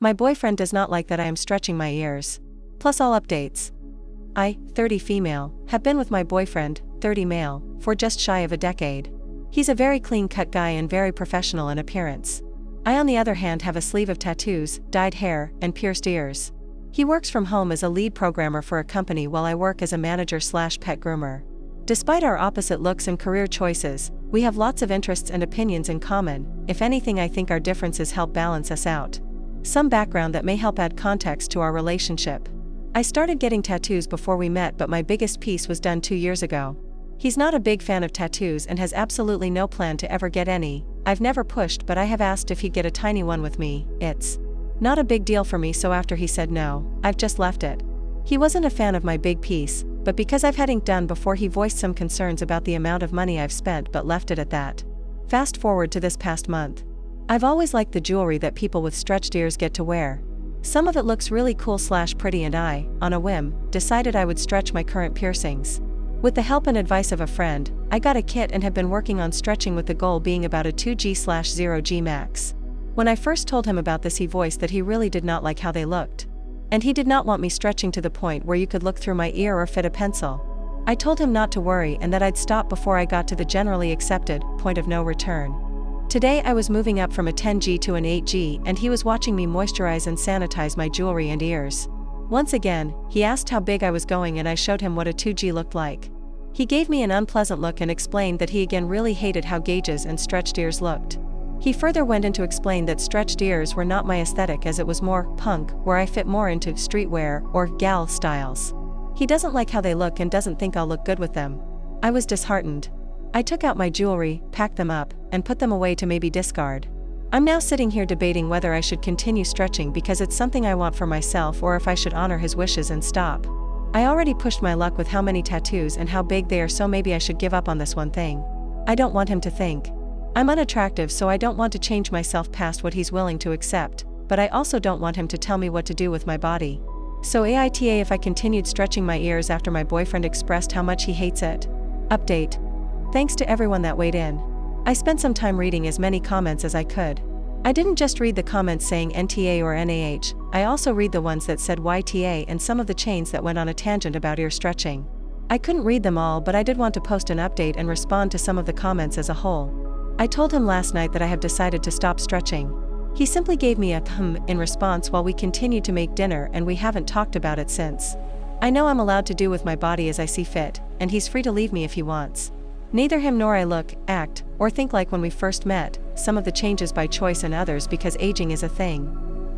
My boyfriend does not like that I am stretching my ears. Plus all updates. I, 30 female, have been with my boyfriend, 30 male, for just shy of a decade. He's a very clean-cut guy and very professional in appearance. I on the other hand have a sleeve of tattoos, dyed hair, and pierced ears. He works from home as a lead programmer for a company while I work as a manager/pet groomer. Despite our opposite looks and career choices, we have lots of interests and opinions in common. If anything, I think our differences help balance us out. Some background that may help add context to our relationship. I started getting tattoos before we met, but my biggest piece was done 2 years ago. He's not a big fan of tattoos and has absolutely no plan to ever get any. I've never pushed, but I have asked if he'd get a tiny one with me. It's not a big deal for me, so after he said no, I've just left it. He wasn't a fan of my big piece, but because I've had ink done before, he voiced some concerns about the amount of money I've spent, but left it at that. Fast forward to this past month. I've always liked the jewelry that people with stretched ears get to wear. Some of it looks really cool/pretty, and I, on a whim, decided I would stretch my current piercings. With the help and advice of a friend, I got a kit and have been working on stretching, with the goal being about a 2G/0G max. When I first told him about this, he voiced that he really did not like how they looked. And he did not want me stretching to the point where you could look through my ear or fit a pencil. I told him not to worry and that I'd stop before I got to the generally accepted point of no return. Today I was moving up from a 10G to an 8G, and he was watching me moisturize and sanitize my jewelry and ears. Once again, he asked how big I was going, and I showed him what a 2G looked like. He gave me an unpleasant look and explained that he again really hated how gauges and stretched ears looked. He further went in to explain that stretched ears were not my aesthetic, as it was more punk, where I fit more into streetwear or gal styles. He doesn't like how they look and doesn't think I'll look good with them. I was disheartened. I took out my jewelry, packed them up, and put them away to maybe discard. I'm now sitting here debating whether I should continue stretching because it's something I want for myself, or if I should honor his wishes and stop. I already pushed my luck with how many tattoos and how big they are, so maybe I should give up on this one thing. I don't want him to think I'm unattractive, so I don't want to change myself past what he's willing to accept, but I also don't want him to tell me what to do with my body. So AITA if I continued stretching my ears after my boyfriend expressed how much he hates it. Update. Thanks to everyone that weighed in. I spent some time reading as many comments as I could. I didn't just read the comments saying NTA or NAH, I also read the ones that said YTA and some of the chains that went on a tangent about ear stretching. I couldn't read them all, but I did want to post an update and respond to some of the comments as a whole. I told him last night that I have decided to stop stretching. He simply gave me a in response while we continued to make dinner, and we haven't talked about it since. I know I'm allowed to do with my body as I see fit, and he's free to leave me if he wants. Neither him nor I look, act, or think like when we first met, some of the changes by choice and others because aging is a thing.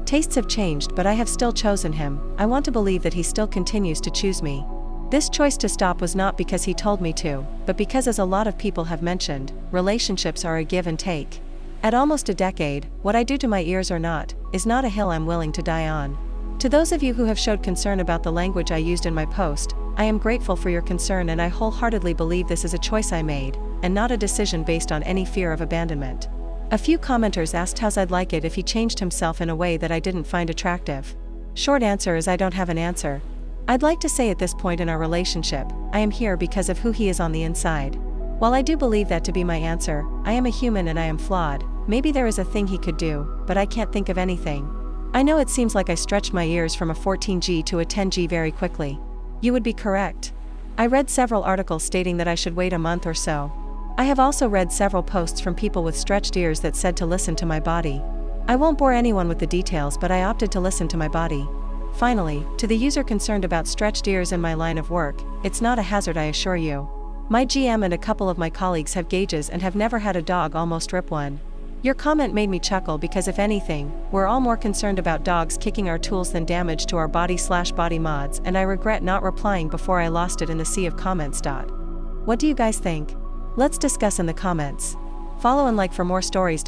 Tastes have changed, but I have still chosen him. I want to believe that he still continues to choose me. This choice to stop was not because he told me to, but because, as a lot of people have mentioned, relationships are a give and take. At almost a decade, what I do to my ears or not, is not a hill I'm willing to die on. To those of you who have showed concern about the language I used in my post, I am grateful for your concern, and I wholeheartedly believe this is a choice I made, and not a decision based on any fear of abandonment. A few commenters asked how I'd like it if he changed himself in a way that I didn't find attractive. Short answer is I don't have an answer. I'd like to say at this point in our relationship, I am here because of who he is on the inside. While I do believe that to be my answer, I am a human and I am flawed. Maybe there is a thing he could do, but I can't think of anything. I know it seems like I stretched my ears from a 14G to a 10G very quickly. You would be correct. I read several articles stating that I should wait a month or so. I have also read several posts from people with stretched ears that said to listen to my body. I won't bore anyone with the details, but I opted to listen to my body. Finally, to the user concerned about stretched ears in my line of work, it's not a hazard, I assure you. My GM and a couple of my colleagues have gauges and have never had a dog almost rip one. Your comment made me chuckle because, if anything, we're all more concerned about dogs kicking our tools than damage to our body/body mods, and I regret not replying before I lost it in the sea of comments. What do you guys think? Let's discuss in the comments. Follow and like for more stories.